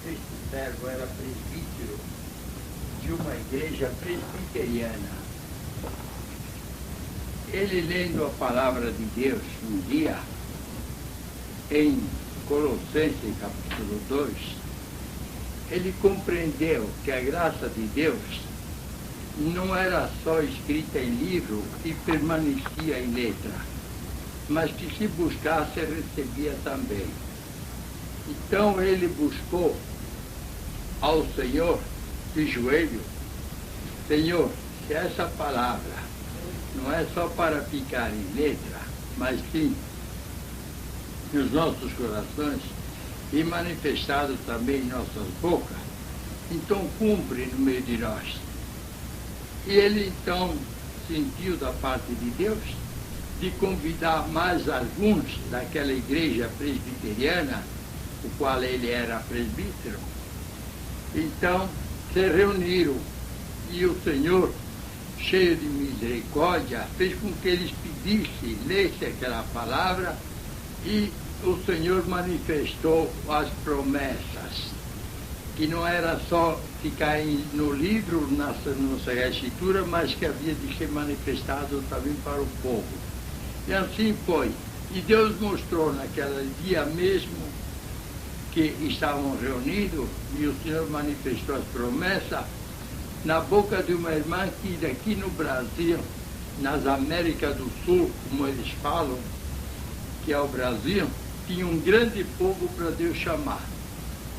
Este servo era presbítero de uma igreja presbiteriana. Ele, lendo a palavra de Deus um dia, em Colossenses capítulo 2, ele compreendeu que a graça de Deus não era só escrita em livro e permanecia em letra, mas que se buscasse recebia também. Então ele buscou ao Senhor de joelho: Senhor, se essa palavra não é só para ficar em letra, mas sim nos nossos corações e manifestado também em nossas bocas, então cumpre no meio de nós. E ele então sentiu da parte de Deus de convidar mais alguns daquela igreja presbiteriana, o qual ele era presbítero. Então se reuniram e o Senhor, cheio de misericórdia, fez com que eles pedissem, lessem aquela palavra, e o Senhor manifestou as promessas, que não era só ficar no livro, na Sagrada Escritura, mas que havia de ser manifestado também para o povo. E assim foi. E Deus mostrou naquele dia mesmo que estavam reunidos, e o Senhor manifestou as promessas na boca de uma irmã que daqui no Brasil, nas Américas do Sul, como eles falam, que é o Brasil, tinha um grande povo para Deus chamar.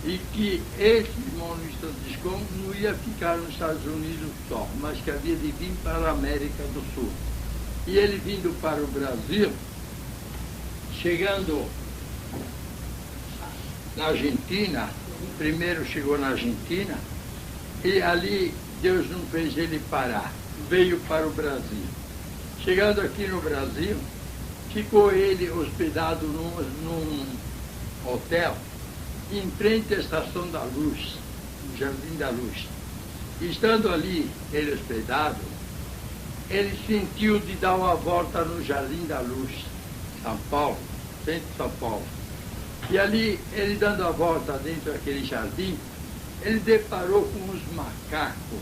E que esse irmão Luiz Franciscão não ia ficar nos Estados Unidos só, mas que havia de vir para a América do Sul. E ele vindo para o Brasil, chegando na Argentina, primeiro chegou na Argentina, e ali Deus não fez ele parar, veio para o Brasil. Chegando aqui no Brasil, ficou ele hospedado num hotel, em frente à Estação da Luz, no Jardim da Luz. E estando ali, ele hospedado, ele sentiu de dar uma volta no Jardim da Luz, São Paulo, centro de São Paulo. E ali, ele dando a volta dentro daquele jardim, ele deparou com uns macacos,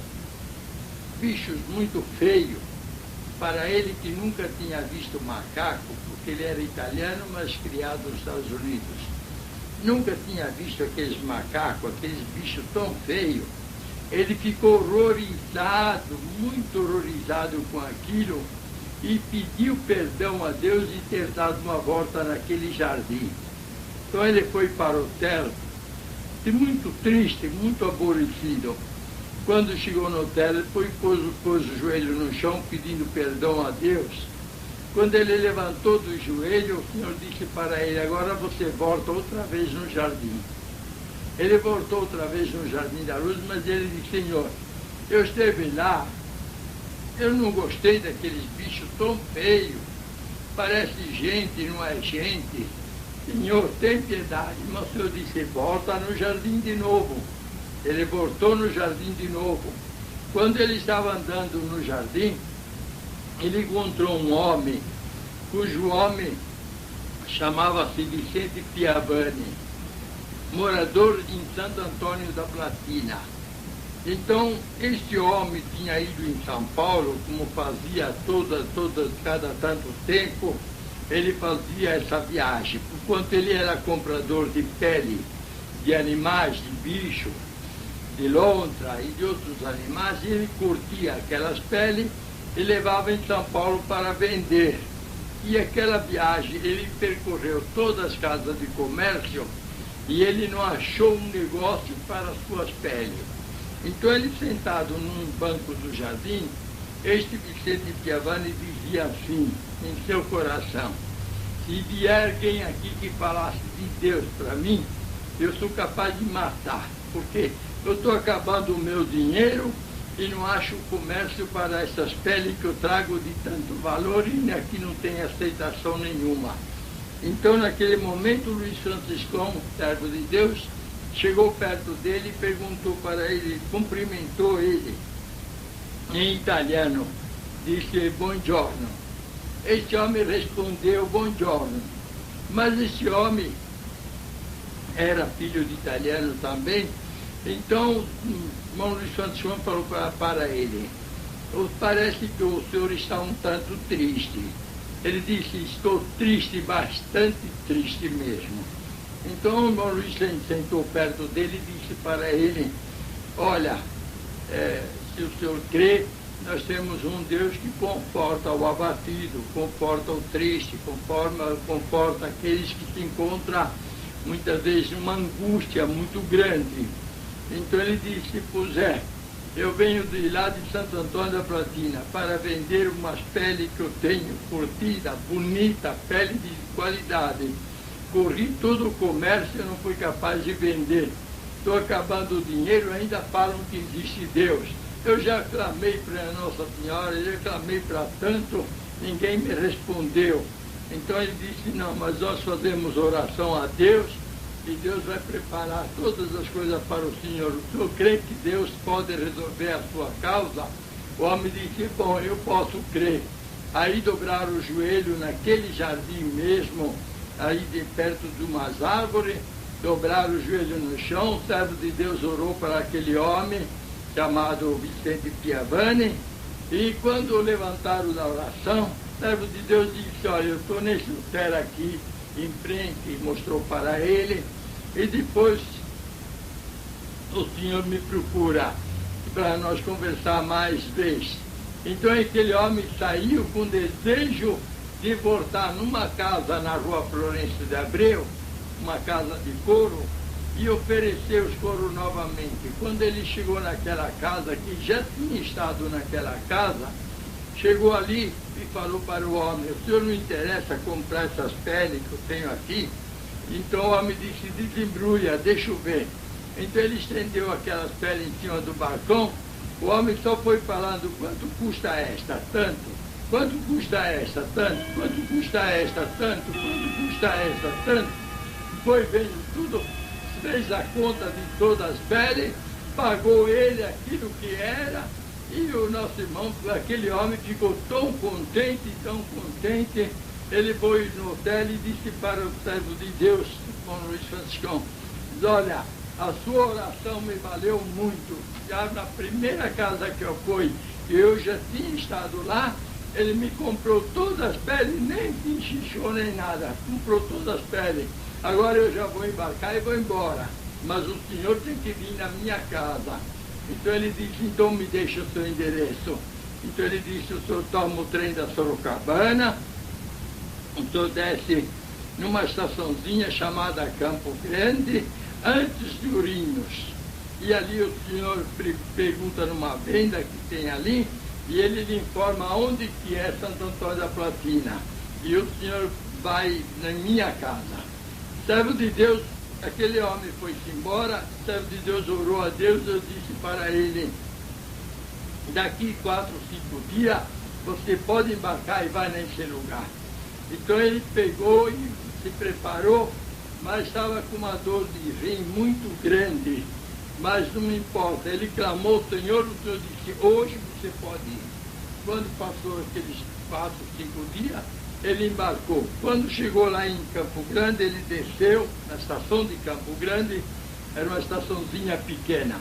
bichos muito feios, para ele que nunca tinha visto macaco, porque ele era italiano, mas criado nos Estados Unidos. Nunca tinha visto aqueles macacos, aqueles bichos tão feios. Ele ficou horrorizado, muito horrorizado com aquilo, e pediu perdão a Deus de ter dado uma volta naquele jardim. Então ele foi para o hotel, muito triste, muito aborrecido. Quando chegou no hotel, ele pôs o joelho no chão, pedindo perdão a Deus. Quando ele levantou do joelho, o Senhor disse para ele: agora você volta outra vez no jardim. Ele voltou outra vez no Jardim da Luz, mas ele disse: Senhor, eu esteve lá, eu não gostei daqueles bichos tão feios, parece gente, não é gente. Senhor, tem piedade. Mas o Senhor disse: volta no jardim de novo. Ele voltou no jardim de novo. Quando ele estava andando no jardim, ele encontrou um homem, cujo homem chamava-se Vicente Piavani, morador em Santo Antônio da Platina. Então, este homem tinha ido em São Paulo, como fazia cada tanto tempo, ele fazia essa viagem. Porquanto ele era comprador de pele de animais, de bicho, de lontra e de outros animais, e ele curtia aquelas peles e levava em São Paulo para vender. E aquela viagem, ele percorreu todas as casas de comércio e ele não achou um negócio para as suas peles. Então ele, sentado num banco do jardim, este Vicente Piavani dizia assim em seu coração: se vier alguém aqui que falasse de Deus para mim, eu sou capaz de matar, porque eu estou acabando o meu dinheiro e não acho comércio para essas peles que eu trago de tanto valor e aqui não tem aceitação nenhuma. Então, naquele momento, Luiz Franciscão, servo de Deus, chegou perto dele e perguntou para ele, cumprimentou ele em italiano, disse: buongiorno. Este homem respondeu: buongiorno. Mas esse homem era filho de italiano também. Então, o irmão Luiz Francisco falou para ele: parece que o senhor está um tanto triste. Ele disse: estou triste, bastante triste mesmo. Então o irmão Luiz sentou perto dele e disse para ele: olha, se o senhor crê, nós temos um Deus que conforta o abatido, conforta o triste, conforta aqueles que se encontram muitas vezes numa angústia muito grande. Então ele disse: pois eu venho de lá de Santo Antônio da Platina para vender umas peles que eu tenho, curtida, bonita, pele de qualidade. Corri todo o comércio e não fui capaz de vender. Estou acabando o dinheiro, ainda falam que existe Deus. Eu já clamei para Nossa Senhora, já clamei para tanto, ninguém me respondeu. Então ele disse: não, mas nós fazemos oração a Deus e Deus vai preparar todas as coisas para o senhor. O senhor crê que Deus pode resolver a sua causa? O homem disse: bom, eu posso crer. Aí dobraram o joelho naquele jardim mesmo, aí de perto de umas árvores, dobraram o joelho no chão. O servo de Deus orou para aquele homem, chamado Vicente Piavani, e quando levantaram da oração, o servo de Deus disse: olha, eu estou nesse lugar aqui, em frente, e mostrou para ele, e depois o senhor me procura para nós conversar mais vezes. Então aquele homem saiu com desejo de voltar numa casa na rua Florencio de Abreu, uma casa de couro, e oferecer os couros novamente. Quando ele chegou naquela casa, que já tinha estado naquela casa, chegou ali e falou para o homem: o senhor não interessa comprar essas peles que eu tenho aqui? Então o homem disse: desembrulha, deixa eu ver. Então ele estendeu aquelas peles em cima do balcão. O homem só foi falando: quanto custa esta? Tanto. Quanto custa esta? Tanto. Quanto custa esta? Tanto. Quanto custa esta? Tanto. Foi vendo tudo, fez a conta de todas as peles, pagou ele aquilo que era, e o nosso irmão, aquele homem, ficou tão contente, ele foi no hotel e disse para o servo de Deus, irmão Luiz Franciscão: olha, a sua oração me valeu muito. Já na primeira casa que eu fui, eu já tinha estado lá, ele me comprou todas as peles, nem pinchichou nem nada, comprou todas as peles. Agora eu já vou embarcar e vou embora, mas o senhor tem que vir na minha casa. Então ele disse: então me deixa o seu endereço. Então ele disse: o senhor toma o trem da Sorocabana, o senhor desce numa estaçãozinha chamada Campo Grande, antes de Ourinhos. E ali o senhor pergunta numa venda que tem ali, e ele lhe informa onde que é Santo Antônio da Platina. E o senhor vai na minha casa. Servo de Deus, aquele homem foi-se embora, o servo de Deus orou a Deus. Eu disse para ele: daqui 4 ou 5 dias, você pode embarcar e vai nesse lugar. Então ele pegou e se preparou, mas estava com uma dor de rim muito grande, mas não me importa. Ele clamou ao Senhor, o Senhor disse: hoje você pode ir. Quando passou aqueles 4 ou 5 dias, ele embarcou. Quando chegou lá em Campo Grande, ele desceu na estação de Campo Grande, era uma estaçãozinha pequena.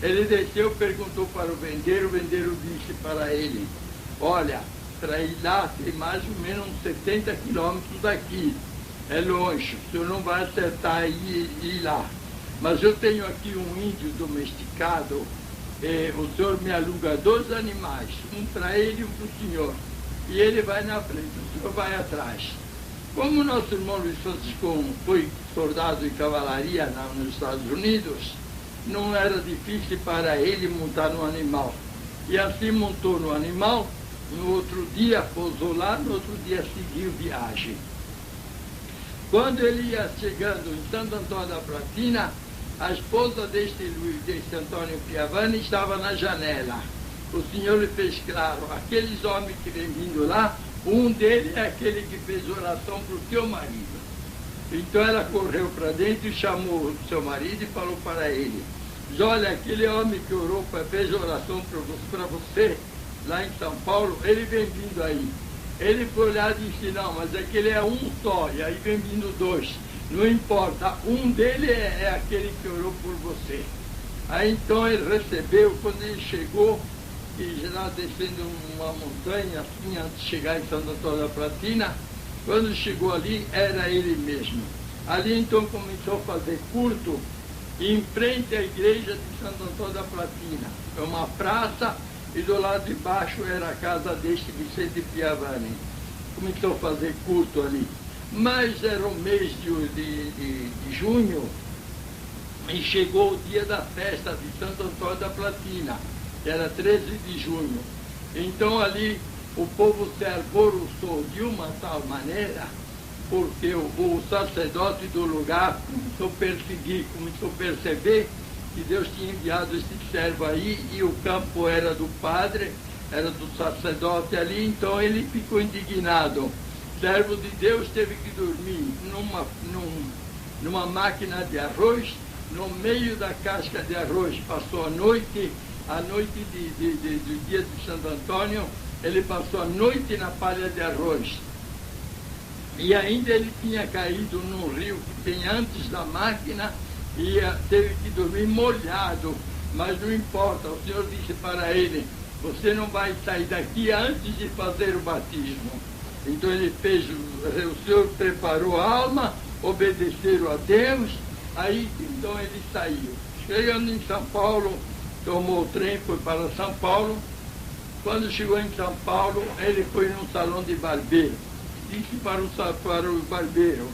Ele desceu, perguntou para o vendeiro disse para ele: olha, para ir lá tem mais ou menos uns 70 quilômetros daqui, é longe, o senhor não vai acertar ir lá. Mas eu tenho aqui um índio domesticado, o senhor me aluga 2 animais, um para ele e um para o senhor. E ele vai na frente, o senhor vai atrás. Como o nosso irmão Luiz Francisco foi soldado de cavalaria nos Estados Unidos, não era difícil para ele montar no animal. E assim montou no animal, no outro dia pousou lá, no outro dia seguiu viagem. Quando ele ia chegando em Santo Antônio da Platina, a esposa deste Antônio Piavani estava na janela. O senhor lhe fez claro: aqueles homens que vêm vindo lá, um deles é aquele que fez oração para o teu marido. Então ela correu para dentro e chamou o seu marido e falou para ele: olha, aquele homem que orou, fez oração para você, lá em São Paulo, ele vem vindo aí. Ele foi olhar e disse, não, mas aquele é um só, e aí vem vindo dois. Não importa, um dele é aquele que orou por você. Aí então ele recebeu, quando ele chegou, e já descendo uma montanha, assim, antes de chegar em Santo Antônio da Platina, quando chegou ali, era ele mesmo. Ali então começou a fazer culto em frente à igreja de Santo Antônio da Platina. É uma praça e do lado de baixo era a casa deste Vicente Piavani. Começou a fazer culto ali. Mas era o mês de junho e chegou o dia da festa de Santo Antônio da Platina, que era 13 de junho. Então ali o povo se alvoroçou de uma tal maneira, porque o sacerdote do lugar começou a perseguir, começou a perceber que Deus tinha enviado esse servo aí e o campo era do padre, era do sacerdote ali, então ele ficou indignado. O servo de Deus teve que dormir numa máquina de arroz, no meio da casca de arroz, passou a noite do dia de Santo Antônio, ele passou a noite na palha de arroz. E ainda ele tinha caído num rio que tem antes da máquina e teve que dormir molhado. Mas não importa, o Senhor disse para ele, você não vai sair daqui antes de fazer o batismo. Então ele fez, o Senhor preparou a alma, obedeceram a Deus, aí então ele saiu. Chegando em São Paulo, tomou o trem, foi para São Paulo. Quando chegou em São Paulo, ele foi num salão de barbeiro. Disse para o barbeiro,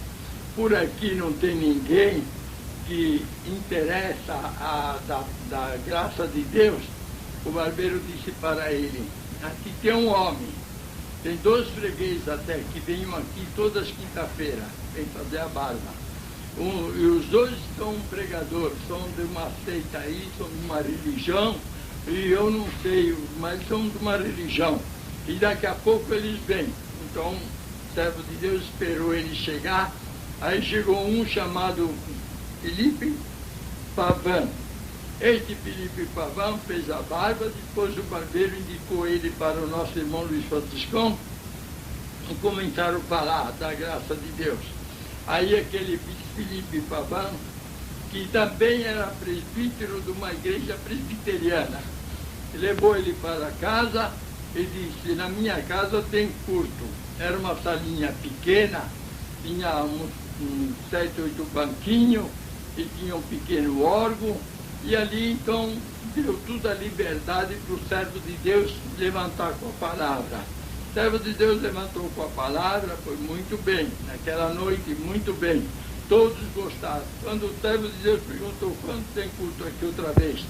por aqui não tem ninguém que interessa da graça de Deus. O barbeiro disse para ele, aqui tem um homem, tem 2 fregueses até, que vêm aqui todas as quinta-feiras, vêm fazer a barba. E os 2 são pregadores, são de uma seita aí, são de uma religião, e eu não sei, mas são de uma religião. E daqui a pouco eles vêm. Então, o servo de Deus esperou ele chegar, aí chegou um chamado Felipe Pavan. Este Felipe Pavan fez a barba, depois o barbeiro indicou ele para o nosso irmão Luiz Franciscão, e começaram a falar da graça de Deus. Aí aquele Felipe Pavan, que também era presbítero de uma igreja presbiteriana, levou ele para casa e disse, na minha casa tem culto. Era uma salinha pequena, tinha uns 7, 8 banquinhos e tinha um pequeno órgão, e ali então deu toda a liberdade para o servo de Deus levantar com a palavra. O servo de Deus levantou com a palavra, foi muito bem, naquela noite muito bem, todos gostaram. Quando o servo de Deus perguntou quando tem culto aqui outra vez,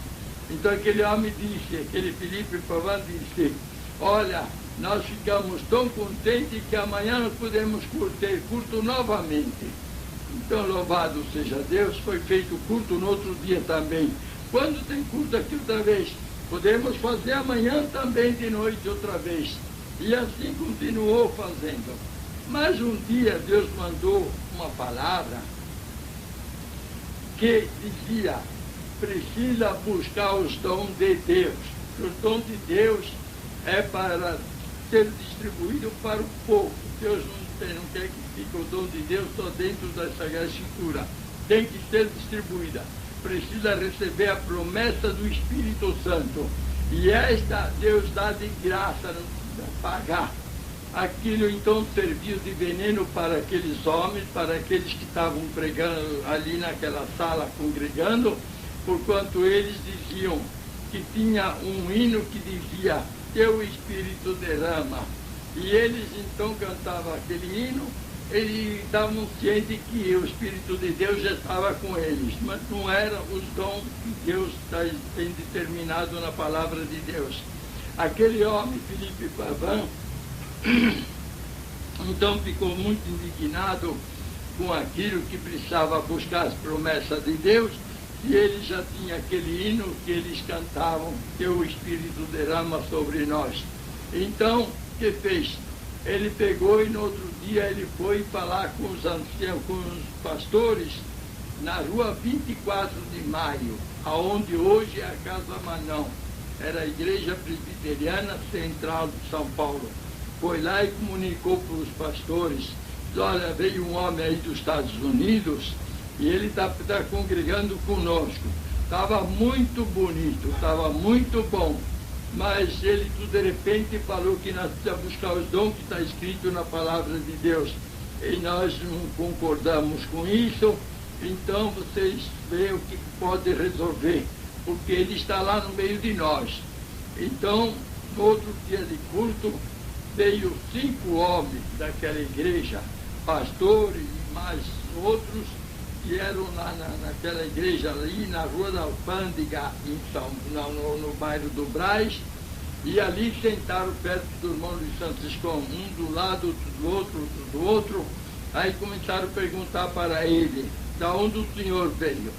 então aquele homem disse, aquele Felipe Pavan disse, olha, nós ficamos tão contentes que amanhã nós podemos ter culto novamente. Então, louvado seja Deus, foi feito culto no outro dia também. Quando tem culto aqui outra vez, podemos fazer amanhã também de noite outra vez. E assim continuou fazendo. Mas um dia Deus mandou uma palavra que dizia, precisa buscar os dons de Deus. Os dons de Deus é para ser distribuído para o povo. Deus não quer que fique o dom de Deus só dentro da Sagrada Escritura. Tem que ser distribuída. Precisa receber a promessa do Espírito Santo. E esta Deus dá de graça, não precisa pagar. Aquilo então serviu de veneno para aqueles homens, para aqueles que estavam pregando ali naquela sala, congregando, porquanto eles diziam que tinha um hino que dizia, teu Espírito derrama. E eles então cantavam aquele hino, eles estavam cientes que o Espírito de Deus já estava com eles, mas não eram os dons que Deus tem determinado na palavra de Deus. Aquele homem, Felipe Pavan, então ficou muito indignado com aquilo que precisava buscar as promessas de Deus, e ele já tinha aquele hino que eles cantavam, que o Espírito derrama sobre nós. Então, o que fez? Ele pegou e no outro dia ele foi falar com os anciãos, com os pastores, na rua 24 de maio, aonde hoje é a Casa Manão. Era a Igreja Presbiteriana Central de São Paulo. foi lá e comunicou para os pastores, olha, veio um homem aí dos Estados Unidos e ele está congregando conosco. Estava muito bonito, estava muito bom, mas ele de repente falou que nós precisamos buscar os dons que está escrito na palavra de Deus. E nós não concordamos com isso, então vocês veem o que pode resolver, porque ele está lá no meio de nós. Então, no outro dia de culto, veio 5 homens daquela igreja, pastores e mais outros, que eram lá naquela igreja ali na Rua da Alfândega, no bairro do Brás, e ali sentaram perto do irmão Luiz Francisco, um do lado, outro do outro. Aí começaram a perguntar para ele, da onde o senhor veio?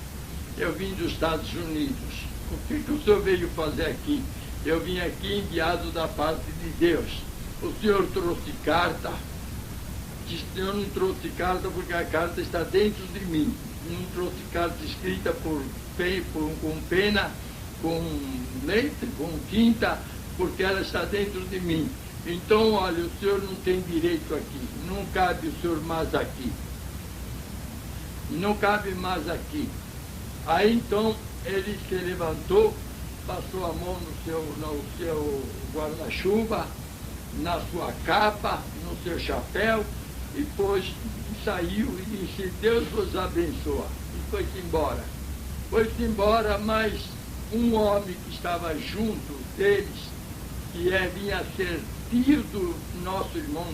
Eu vim dos Estados Unidos. O que o senhor veio fazer aqui? Eu vim aqui enviado da parte de Deus. O senhor trouxe carta? Disse, o senhor não trouxe carta porque a carta está dentro de mim. Não trouxe carta escrita com pena, com letra, com tinta, porque ela está dentro de mim. Então, olha, o senhor não tem direito aqui, não cabe o senhor mais aqui. Não cabe mais aqui. Aí então ele se levantou, passou a mão no seu guarda-chuva, na sua capa, no seu chapéu, e depois saiu e disse, Deus vos abençoa. E foi-se embora. Foi-se embora, mas um homem que estava junto deles, que vinha a ser tio do nosso irmão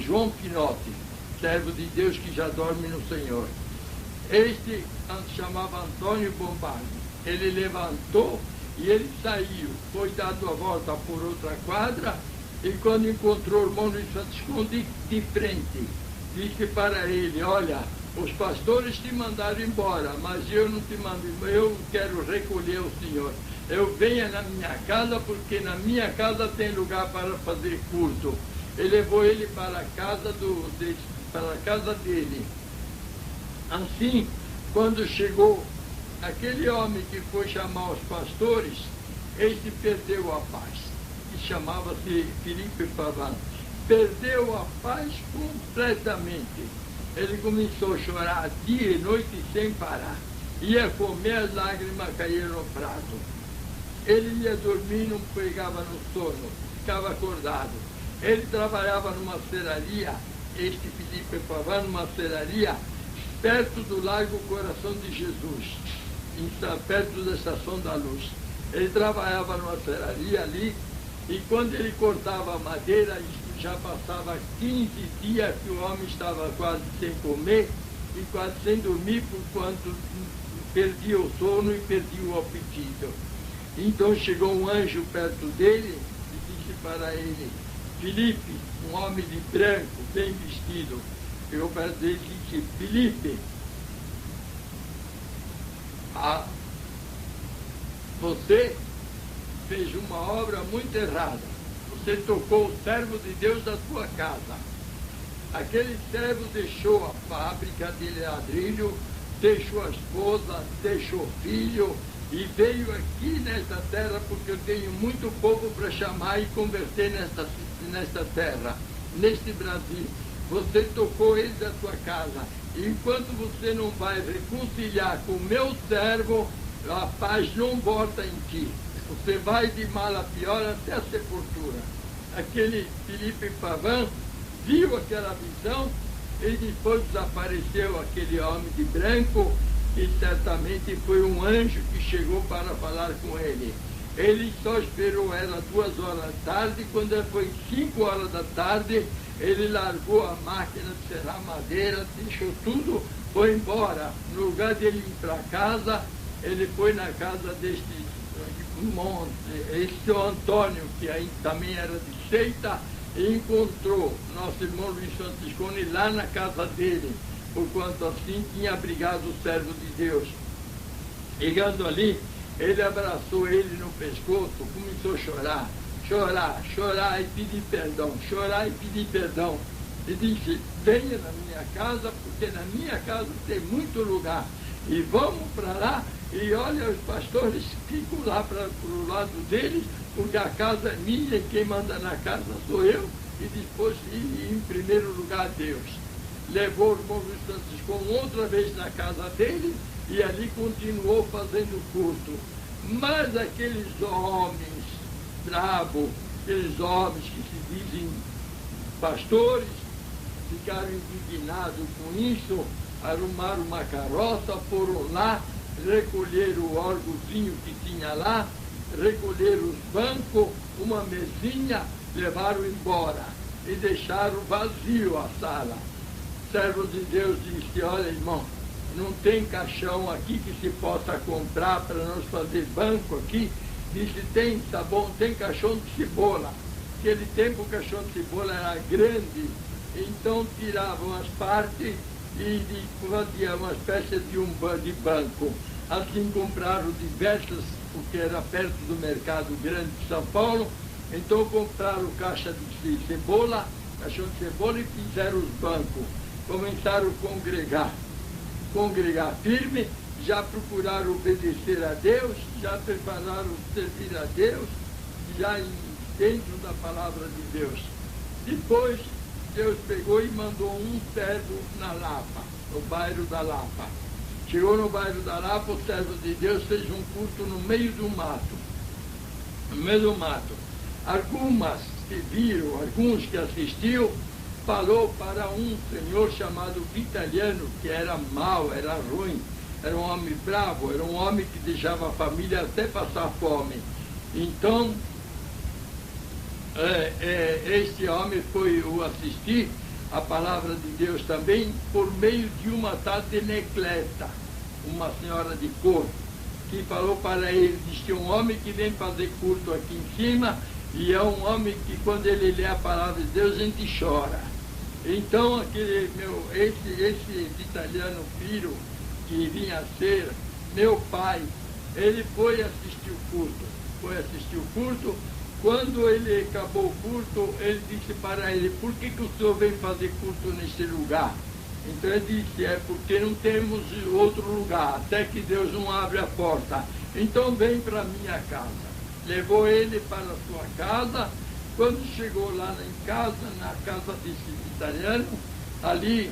João Pinotti, servo de Deus que já dorme no Senhor. Este chamava Antônio Bombardi. Ele levantou e ele saiu, foi dado a volta por outra quadra, e quando encontrou o irmão Luiz Francisco de frente, disse para ele, olha, os pastores te mandaram embora, mas eu não te mando embora, eu quero recolher o senhor. Eu venho na minha casa, porque na minha casa tem lugar para fazer culto. Ele levou ele para a casa, para a casa dele. Assim, quando chegou aquele homem que foi chamar os pastores, este perdeu a paz, que chamava-se Felipe Pavan. Perdeu a paz completamente. Ele começou a chorar dia e noite sem parar. Ia comer, as lágrimas caíram no prato. Ele ia dormir, não pegava no sono, ficava acordado. Ele trabalhava numa serraria, este Felipe Pavan, numa serraria, perto do Largo Coração de Jesus, perto da Estação da Luz. Ele trabalhava numa serraria ali, e quando ele cortava a madeira, já passava 15 dias que o homem estava quase sem comer e quase sem dormir, por quanto perdia o sono e perdia o apetite. Então chegou um anjo perto dele e disse para ele, Felipe, um homem de branco, bem vestido, chegou perto dele e disse, Felipe, você fez uma obra muito errada. Você tocou o servo de Deus da sua casa. Aquele servo deixou a fábrica de ladrilho, deixou a esposa, deixou o filho e veio aqui nesta terra porque eu tenho muito povo para chamar e converter nesta terra, neste Brasil. Você tocou ele da sua casa. E enquanto você não vai reconciliar com o meu servo, a paz não volta em ti. Você vai de mal a pior até a sepultura. Aquele Felipe Pavan viu aquela visão e depois desapareceu aquele homem de branco e certamente foi um anjo que chegou para falar com ele. Ele só esperou ela 2 horas da tarde, quando foi 5 horas da tarde, ele largou a máquina de serrar madeira, deixou tudo, foi embora. No lugar de ele ir para casa, ele foi na casa deste esse Antônio, que aí também era de seita, e encontrou nosso irmão Luiz Franciscone lá na casa dele, porquanto assim tinha abrigado o servo de Deus. Chegando ali, ele abraçou ele no pescoço, começou a chorar, chorar e pedir perdão, chorar e pedir perdão. E disse, venha na minha casa, porque na minha casa tem muito lugar, e vamos para lá, E olha, os pastores ficam lá para o lado deles, porque a casa é minha e quem manda na casa sou eu, e depois, em primeiro lugar, Deus. Levou o irmão Luiz Francisco outra vez na casa dele e ali continuou fazendo culto. Mas aqueles homens bravos, aqueles homens que se dizem pastores, ficaram indignados com isso, arrumaram uma carroça, foram lá, recolheram o órgãozinho que tinha lá, recolheram os bancos, uma mesinha, levaram embora e deixaram vazio a sala. O servo de Deus disse, olha irmão, não tem caixão aqui que se possa comprar para nós fazer banco aqui. Disse, tem, tá bom, tem caixão de cebola. Naquele tempo o caixão de cebola era grande, então tiravam as partes e faziam uma espécie de banco. Assim compraram diversas, porque era perto do mercado grande de São Paulo, então compraram caixa de cebola, caixão de cebola e fizeram os bancos. Começaram a congregar firme, já procuraram obedecer a Deus, já prepararam servir a Deus, já dentro da palavra de Deus. Depois, Deus pegou e mandou um servo na Lapa, no bairro da Lapa. Chegou no bairro da Lapa, o servo de Deus fez um culto no meio do mato. No meio do mato. Alguns que assistiam, falou para um senhor chamado Vitaliano, que era mau, era ruim, era um homem bravo, era um homem que deixava a família até passar fome. Então, este homem foi o assistir a palavra de Deus também por meio de uma tal de Necleta, uma senhora de cor, que falou para ele, diz que um homem que vem fazer culto aqui em cima, e é um homem que quando ele lê a palavra de Deus, a gente chora. Então, esse italiano filho, que vinha a ser meu pai, ele foi assistir o culto, Quando ele acabou o culto, ele disse para ele, por que o senhor vem fazer culto nesse lugar? Então ele disse, é porque não temos outro lugar, até que Deus não abre a porta. Então vem para a minha casa. Levou ele para a sua casa. Quando chegou lá em casa, na casa desse italiano, ali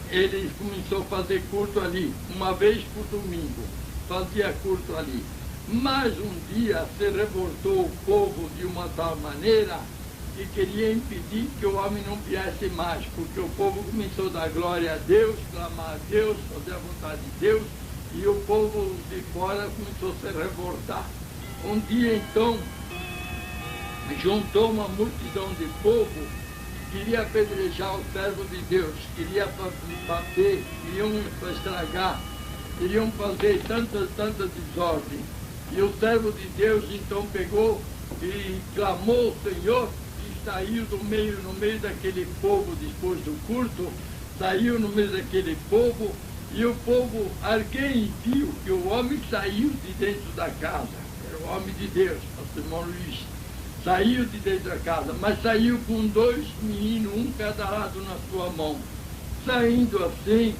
ele começou a fazer culto ali, uma vez por domingo, fazia culto ali. Mas um dia se revoltou o povo de uma tal maneira que queria impedir que o homem não viesse mais, porque o povo começou a dar glória a Deus, clamar a Deus, fazer a vontade de Deus, e o povo de fora começou a se revoltar. Um dia, então, juntou uma multidão de povo, queria apedrejar o servo de Deus, queria bater, queriam estragar, queriam fazer tanta desordem. E o servo de Deus então pegou e clamou ao Senhor e saiu no meio daquele povo depois do culto, saiu no meio daquele povo, e o povo, alguém viu que o homem saiu de dentro da casa, era o homem de Deus, pastor irmão Luiz, saiu de dentro da casa, mas saiu com 2 meninos, um cada lado na sua mão. Saindo assim,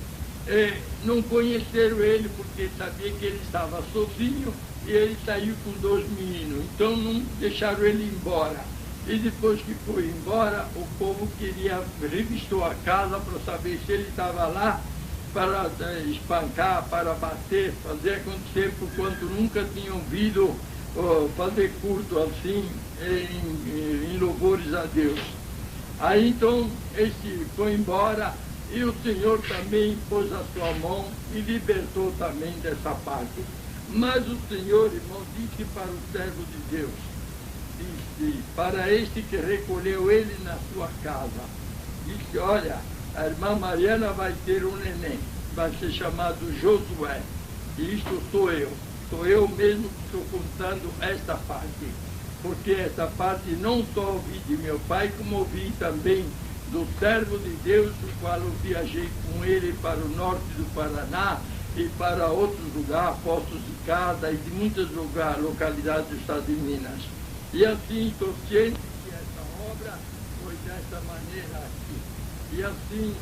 não conheceram ele porque sabia que ele estava sozinho, e ele saiu com 2 meninos, então não deixaram ele ir embora. E depois que foi embora, o povo revistou a casa para saber se ele estava lá para espancar, para bater, fazer acontecer, por quanto nunca tinham visto fazer culto assim, em louvores a Deus. Aí então, esse foi embora, e o Senhor também pôs a sua mão e libertou também dessa parte. Mas o Senhor, irmão, disse para o servo de Deus, disse para este que recolheu ele na sua casa, disse, olha, a irmã Mariana vai ter um neném, vai ser chamado Josué, e isto sou eu mesmo que estou contando esta parte, porque esta parte não só ouvi de meu pai, como ouvi também do servo de Deus, o qual eu viajei com ele para o norte do Paraná, e para outros lugares, Poços de Caldas e de muitas localidades do estado de Minas. E assim, estou ciente que essa obra foi dessa maneira aqui. E assim,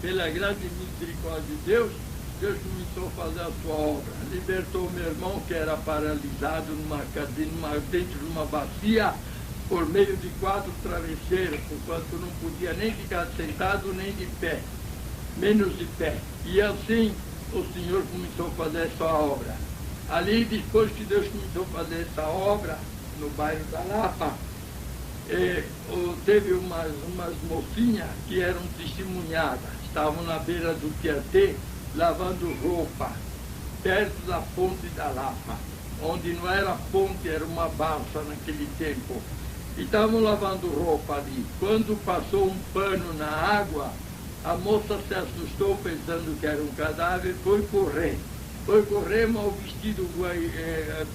pela grande misericórdia de Deus, Deus começou a fazer a sua obra. Libertou meu irmão, que era paralisado dentro de uma bacia, por meio de 4 travesseiros, enquanto não podia nem ficar sentado nem de pé, menos de pé. E assim o Senhor começou a fazer essa obra. Ali, depois que Deus começou a fazer essa obra, no bairro da Lapa, teve umas mocinhas que eram testemunhadas, estavam na beira do Tietê, lavando roupa, perto da ponte da Lapa, onde não era ponte, era uma balsa naquele tempo. E estavam lavando roupa ali. Quando passou um pano na água, a moça se assustou pensando que era um cadáver, foi correr. Foi correr, mas o vestido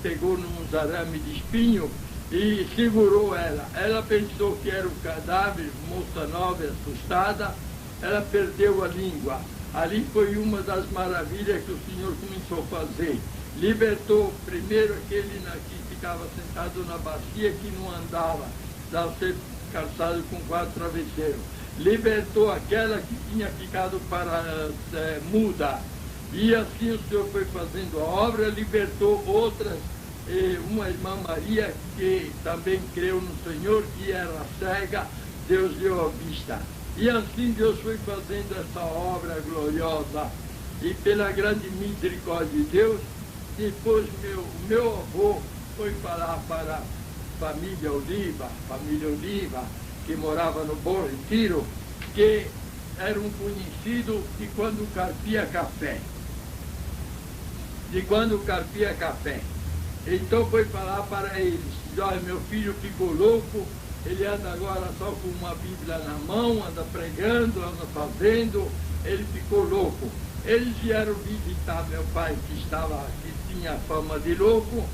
pegou num arame de espinho e segurou ela. Ela pensou que era um cadáver, moça nova e assustada, ela perdeu a língua. Ali foi uma das maravilhas que o Senhor começou a fazer. Libertou primeiro aquele que ficava sentado na bacia, que não andava, dava ser calçado com 4 travesseiros. Libertou aquela que tinha ficado muda. E assim o Senhor foi fazendo a obra, libertou outras, uma irmã Maria, que também creu no Senhor, que era cega, Deus deu a vista. E assim Deus foi fazendo essa obra gloriosa. E pela grande misericórdia de Deus, depois meu avô foi falar para a família Oliva, que morava no Bom Retiro, que era um conhecido de quando carpia café. Então foi falar para eles: olha, meu filho ficou louco, ele anda agora só com uma Bíblia na mão, anda pregando, anda fazendo, ele ficou louco. Eles vieram visitar meu pai, que tinha fama de louco,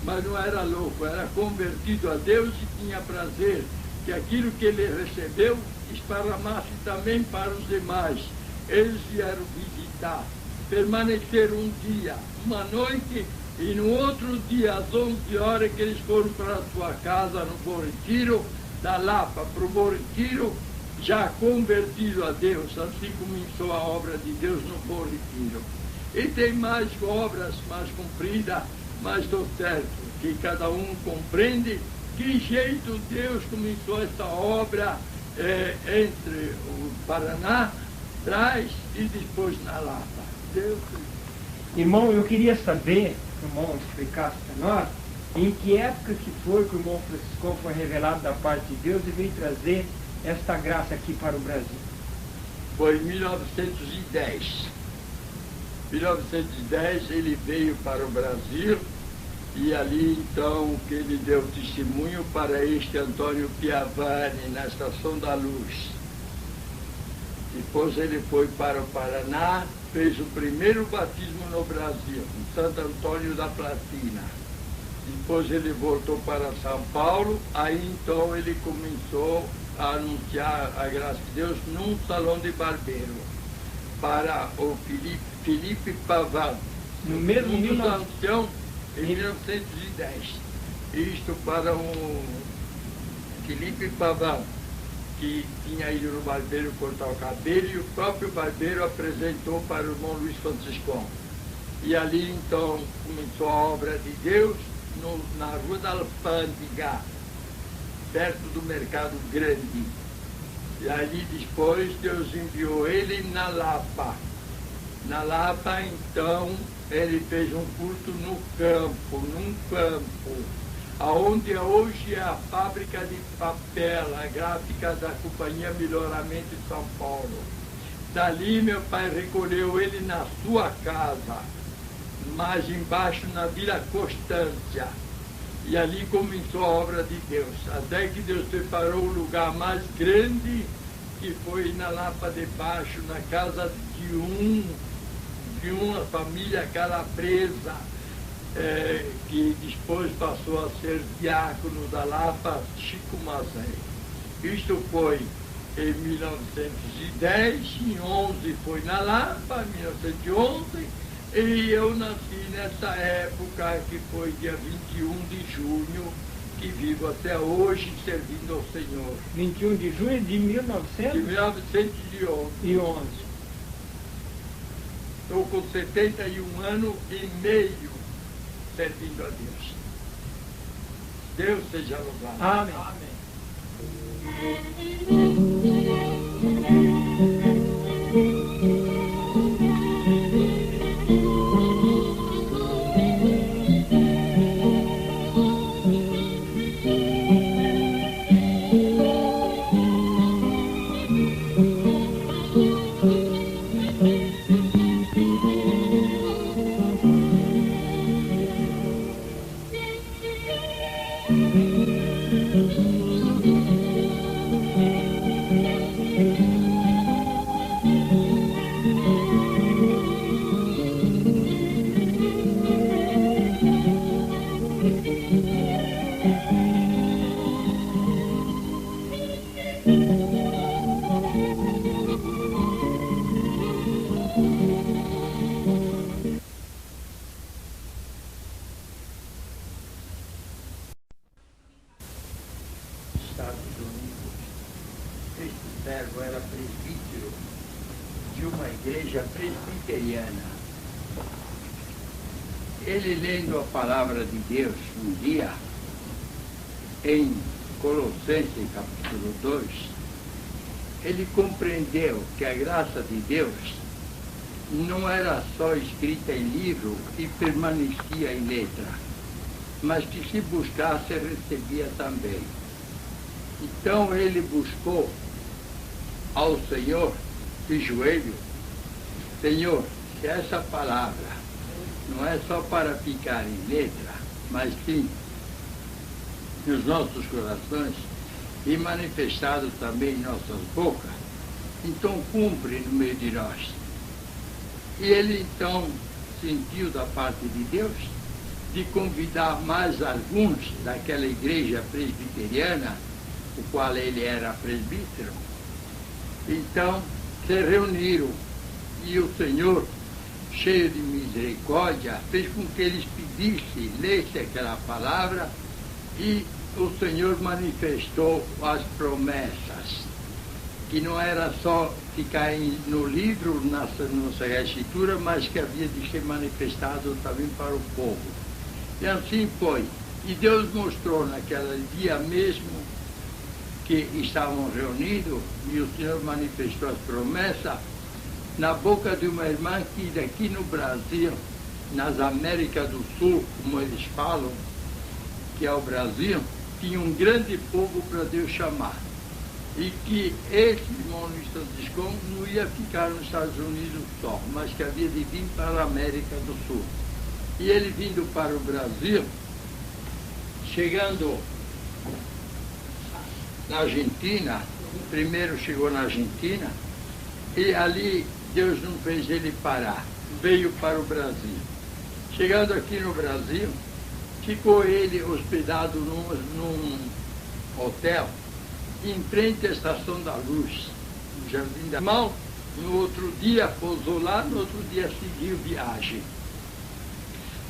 mas não era louco, era convertido a Deus e tinha prazer que aquilo que ele recebeu esparramasse também para os demais. Eles vieram visitar, permaneceram um dia, uma noite, e no outro dia, às 11 horas, que eles foram para a sua casa no Bom Retiro, da Lapa para o Bom Retiro, já convertido a Deus. Assim começou a obra de Deus no Bom Retiro. E tem mais obras mais compridas, mas estou certo que cada um compreende que jeito Deus começou essa obra entre o Paraná, Traz e depois na Lapa. Deus. Irmão, eu queria saber, que o irmão explicasse para nós, em que época que foi que o irmão Francisco foi revelado da parte de Deus e veio trazer esta graça aqui para o Brasil? Foi em 1910. 1910 ele veio para o Brasil e ali então que ele deu testemunho para este Antônio Piavani na Estação da Luz. Depois ele foi para o Paraná, fez o primeiro batismo no Brasil, em Santo Antônio da Platina. Depois ele voltou para São Paulo, aí então ele começou a anunciar a graça de Deus num salão de barbeiro, para o Felipe Pavão, no mesmo ancião, em 1910. Isto para o Felipe Pavão, que tinha ido no barbeiro cortar o cabelo, e o próprio barbeiro apresentou para o irmão Luiz Franciscão. E ali então começou a obra de Deus na Rua da Alfândega, perto do Mercado Grande. E ali depois Deus enviou ele na Lapa. Na Lapa, então, ele fez um culto num campo, aonde hoje é a fábrica de papel, a gráfica da Companhia Melhoramento de São Paulo. Dali meu pai recolheu ele na sua casa, mais embaixo na Vila Constância. E ali começou a obra de Deus, até que Deus preparou o lugar mais grande, que foi na Lapa de Baixo, na casa de uma família calabresa, que depois passou a ser diácono da Lapa, Chico Mazé. Isto foi em 1910, em 11 foi na Lapa, 1911, e eu nasci nessa época, que foi dia 21 de junho, que vivo até hoje servindo ao Senhor. 21 de junho de 1911. Estou com 71 anos e meio servindo a Deus. Deus seja louvado. Amém. Estados Unidos, este servo era presbítero de uma igreja presbiteriana. Ele, lendo a palavra de Deus um dia, em Colossenses capítulo 2, ele compreendeu que a graça de Deus não era só escrita em livro e permanecia em letra, mas que se buscasse recebia também. Então ele buscou ao Senhor de joelho: Senhor, se essa palavra não é só para ficar em letra, mas sim nos nossos corações e manifestado também em nossas bocas, então cumpre no meio de nós. E ele então sentiu da parte de Deus de convidar mais alguns daquela igreja presbiteriana, o qual ele era presbítero. Então se reuniram e o Senhor, cheio de misericórdia, fez com que eles pedissem, lessem aquela palavra, e o Senhor manifestou as promessas, que não era só ficar no livro, na Sagrada Escritura, mas que havia de ser manifestado também para o povo. E assim foi. E Deus mostrou naquele dia mesmo que estavam reunidos, e o Senhor manifestou as promessas na boca de uma irmã que daqui no Brasil, nas Américas do Sul, como eles falam, que é o Brasil, tinha um grande povo para Deus chamar. E que esse irmão Luiz Franciscão não ia ficar nos Estados Unidos só, mas que havia de vir para a América do Sul. E ele vindo para o Brasil, chegando na Argentina, primeiro chegou na Argentina, e ali Deus não fez ele parar, veio para o Brasil. Chegando aqui no Brasil, ficou ele hospedado num hotel, em frente à Estação da Luz, no Jardim da Mão. No outro dia pousou lá, no outro dia seguiu viagem.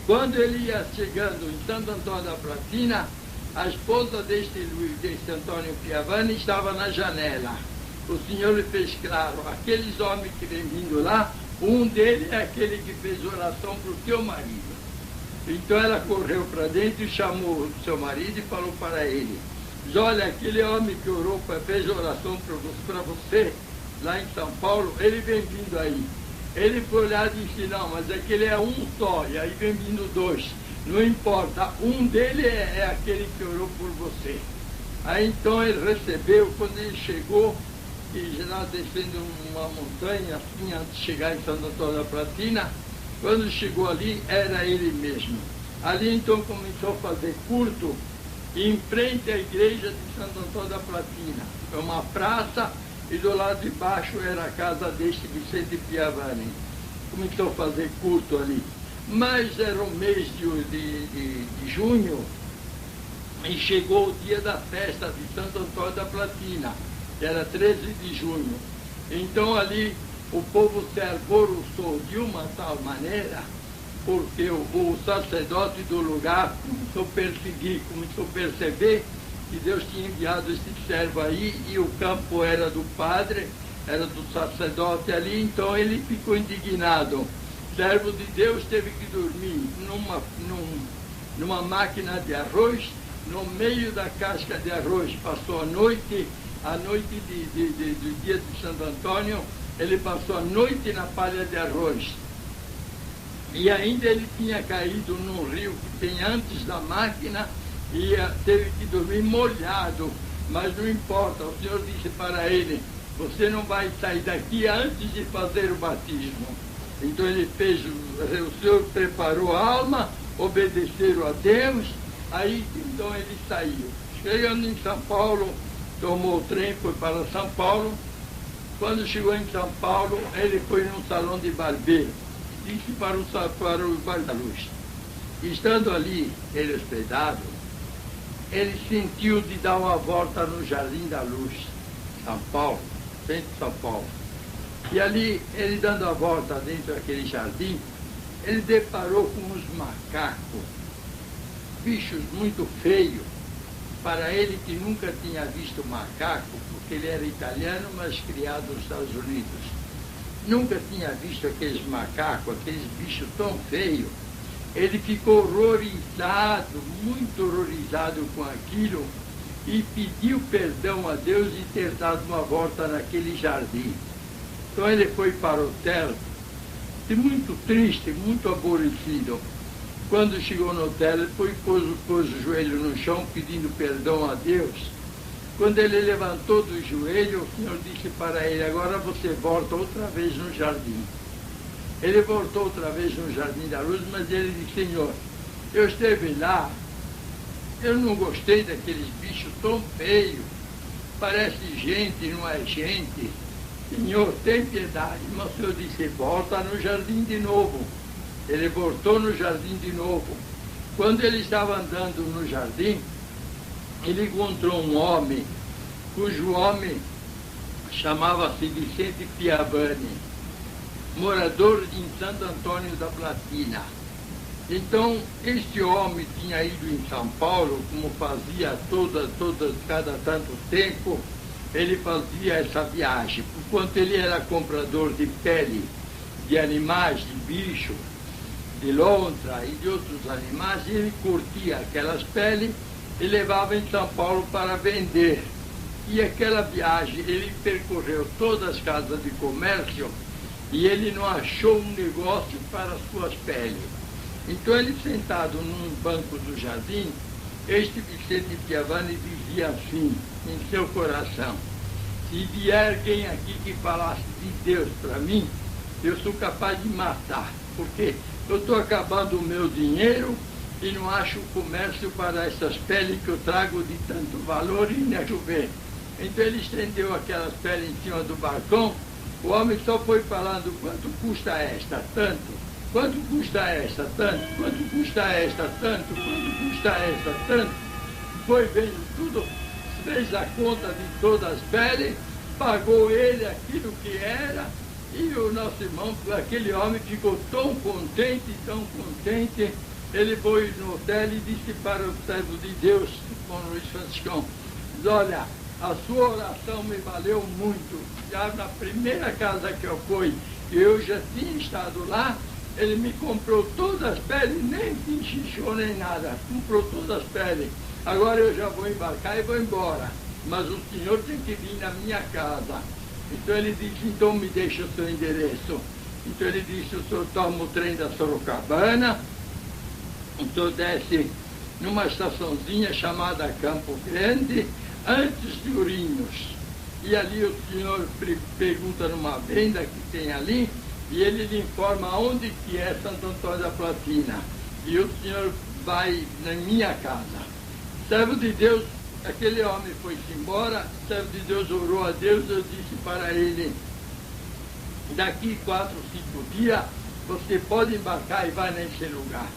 Quando ele ia chegando em Santo Antônio da Platina, a esposa deste Antônio Piavani estava na janela. O Senhor lhe fez claro: aqueles homens que vêm vindo lá, um deles é aquele que fez oração para o teu marido. Então ela correu para dentro e chamou o seu marido e falou para ele: olha, aquele homem que orou, fez oração para você, lá em São Paulo, ele vem vindo aí. Ele foi olhar e disse: não, mas aquele é um só, e aí vem vindo dois. Não importa, um dele é aquele que orou por você. Aí então ele recebeu, quando ele chegou, e já descendo uma montanha, assim, antes de chegar em Santo Antônio da Platina, quando chegou ali, era ele mesmo. Ali então começou a fazer culto em frente à igreja de Santo Antônio da Platina. É uma praça, e do lado de baixo era a casa deste Vicente Piavani. Começou a fazer culto ali. Mas era o mês de junho, e chegou o dia da festa de Santo Antônio da Platina, que era 13 de junho. Então ali o povo se alvoroçou de uma tal maneira, porque o sacerdote do lugar começou a perseguir, começou a perceber que Deus tinha enviado esse servo aí, e o campo era do padre, era do sacerdote ali. Então ele ficou indignado. servo de Deus teve que dormir numa máquina de arroz, no meio da casca de arroz. Passou a noite do dia de Santo Antônio, ele passou a noite na palha de arroz. E ainda ele tinha caído num rio que tem antes da máquina e teve que dormir molhado. Mas não importa, o Senhor disse para ele: você não vai sair daqui antes de fazer o batismo. Então ele fez, o Senhor preparou a alma, obedeceram a Deus, aí então ele saiu. Chegando em São Paulo, tomou o trem, foi para São Paulo. Quando chegou em São Paulo, ele foi num salão de barbeiro, disse para o barbeiro da Luz. Estando ali, ele hospedado, ele sentiu de dar uma volta no Jardim da Luz, São Paulo, centro de São Paulo. E ali, ele dando a volta dentro daquele jardim, ele deparou com uns macacos, bichos muito feios. Para ele, que nunca tinha visto macaco, porque ele era italiano, mas criado nos Estados Unidos, nunca tinha visto aqueles macacos, aqueles bichos tão feios. Ele ficou horrorizado, muito horrorizado com aquilo, e pediu perdão a Deus de ter dado uma volta naquele jardim. Então ele foi para o hotel, muito triste, muito aborrecido. Quando chegou no hotel, ele pôs o joelho no chão, pedindo perdão a Deus. Quando ele levantou do joelho, o Senhor disse para ele: agora você volta outra vez no jardim. Ele voltou outra vez no Jardim da Luz, mas ele disse: Senhor, eu esteve lá, eu não gostei daqueles bichos tão feios, parece gente, não é gente. Senhor, tem piedade. Mas o Senhor disse: volta no jardim de novo. Ele voltou no jardim de novo. Quando ele estava andando no jardim, ele encontrou um homem, cujo homem chamava-se Vicente Piavani, morador em Santo Antônio da Platina. Então, este homem tinha ido em São Paulo, como fazia cada tanto tempo, ele fazia essa viagem. Porquanto ele era comprador de pele de animais, de bicho, de lontra e de outros animais, e ele curtia aquelas peles e levava em São Paulo para vender. E aquela viagem, ele percorreu todas as casas de comércio e ele não achou um negócio para as suas peles. Então ele, sentado num banco do jardim, este Vicente Piavani dizia assim, em seu coração: se vier alguém aqui que falasse de Deus para mim, eu sou capaz de matar, porque eu estou acabando o meu dinheiro e não acho comércio para essas peles que eu trago de tanto valor e nem chover. Então ele estendeu aquelas peles em cima do balcão. O homem só foi falando: quanto custa esta? Tanto. Quanto custa esta? Tanto. Quanto custa esta? Tanto. Quanto custa esta? Tanto. Foi vendo tudo, fez a conta de todas as peles, pagou ele aquilo que era, e o nosso irmão, aquele homem, ficou tão contente, ele foi no hotel e disse para o servo de Deus, o Luiz Franciscão: olha, a sua oração me valeu muito. Já na primeira casa que eu fui, eu já tinha estado lá, ele me comprou todas as peles, nem pinchichou nem nada, comprou todas as peles. Agora eu já vou embarcar e vou embora, mas o senhor tem que vir na minha casa. Então ele disse: então me deixa o seu endereço. Então ele disse: o senhor toma o trem da Sorocabana, o senhor desce numa estaçãozinha chamada Campo Grande, antes de Ourinhos. E ali o senhor pergunta numa venda que tem ali, e ele lhe informa onde que é Santo Antônio da Platina. E o senhor vai na minha casa. Servo de Deus, aquele homem foi-se embora, o servo de Deus orou a Deus, eu disse para ele: daqui 4 ou 5 dias, você pode embarcar e vai nesse lugar.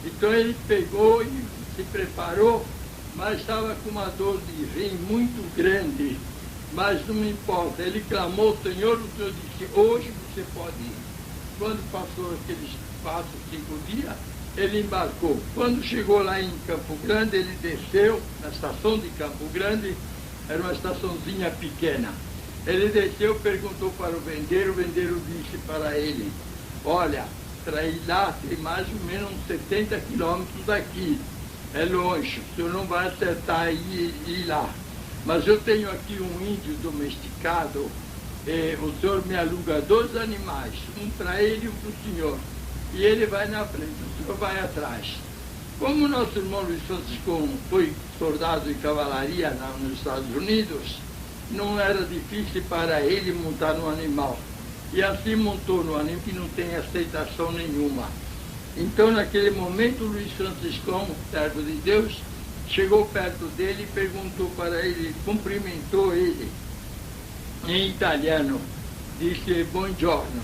Então ele pegou e se preparou, mas estava com uma dor de rim muito grande, mas não me importa. Ele clamou ao Senhor, o Senhor disse: hoje você pode ir. Quando passou aqueles 4 ou 5 dias, ele embarcou. Quando chegou lá em Campo Grande, ele desceu na estação de Campo Grande, era uma estaçãozinha pequena. Ele desceu, perguntou para o vendeiro disse para ele: olha, para ir lá tem mais ou menos uns 70 quilômetros daqui. É longe, o senhor não vai acertar ir lá. Mas eu tenho aqui um índio domesticado, o senhor me aluga 2 animais, um para ele e um para o senhor. E ele vai na frente, o senhor vai atrás. Como o nosso irmão Luiz Francisco foi soldado de cavalaria nos Estados Unidos, não era difícil para ele montar no animal. E assim montou no animal que não tem aceitação nenhuma. Então, naquele momento, Luiz Francisco, servo de Deus, chegou perto dele e perguntou para ele, cumprimentou ele em italiano, disse buongiorno.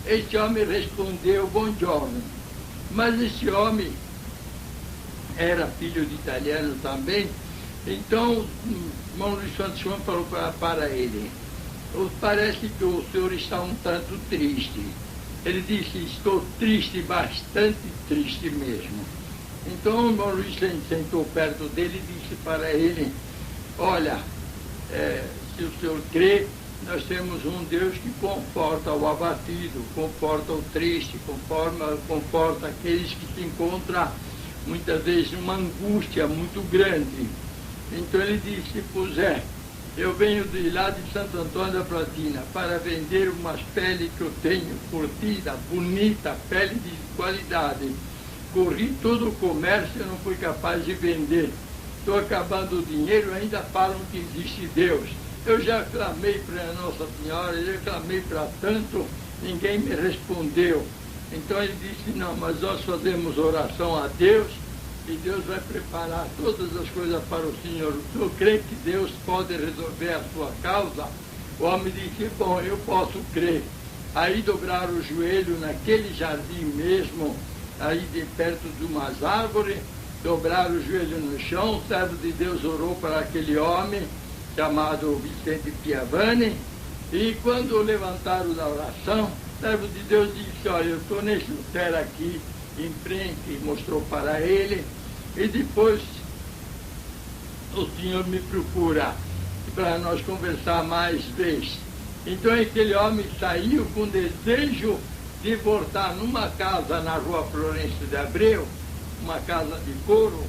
Este homem respondeu buongiorno, mas esse homem era filho de italiano também, então o irmão Luiz Francisco falou para ele, parece que o senhor está um tanto triste. Ele disse, estou triste, bastante triste mesmo. Então o irmão Luiz sentou perto dele e disse para ele, olha, se o senhor crê, nós temos um Deus que conforta o abatido, conforta o triste, conforta aqueles que se encontram muitas vezes numa angústia muito grande. Então ele disse, pois eu venho de lá de Santo Antônio da Platina para vender umas peles que eu tenho, curtida, bonita, pele de qualidade. Corri todo o comércio e não fui capaz de vender. Estou acabando o dinheiro e ainda falam que existe Deus. Eu já clamei para Nossa Senhora, eu já clamei para tanto, ninguém me respondeu. Então ele disse, não, mas nós fazemos oração a Deus e Deus vai preparar todas as coisas para o senhor. O senhor crê que Deus pode resolver a sua causa? O homem disse, bom, eu posso crer. Aí dobraram o joelho naquele jardim mesmo, aí de perto de umas árvores, dobraram o joelho no chão, o servo de Deus orou para aquele homem, chamado Vicente Piavani, e quando levantaram da oração, o servo de Deus disse, olha, eu estou nesse lugar aqui, em frente, mostrou para ele, e depois o senhor me procura para nós conversar mais vezes. Então aquele homem saiu com desejo de voltar numa casa na rua Florencio de Abreu, uma casa de couro,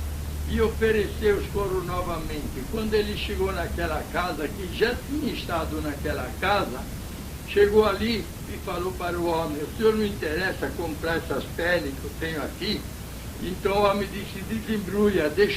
e ofereceu os couros novamente. Quando ele chegou naquela casa, que já tinha estado naquela casa, chegou ali e falou para o homem, o senhor não interessa comprar essas peles que eu tenho aqui? Então o homem disse, desembrulha, deixa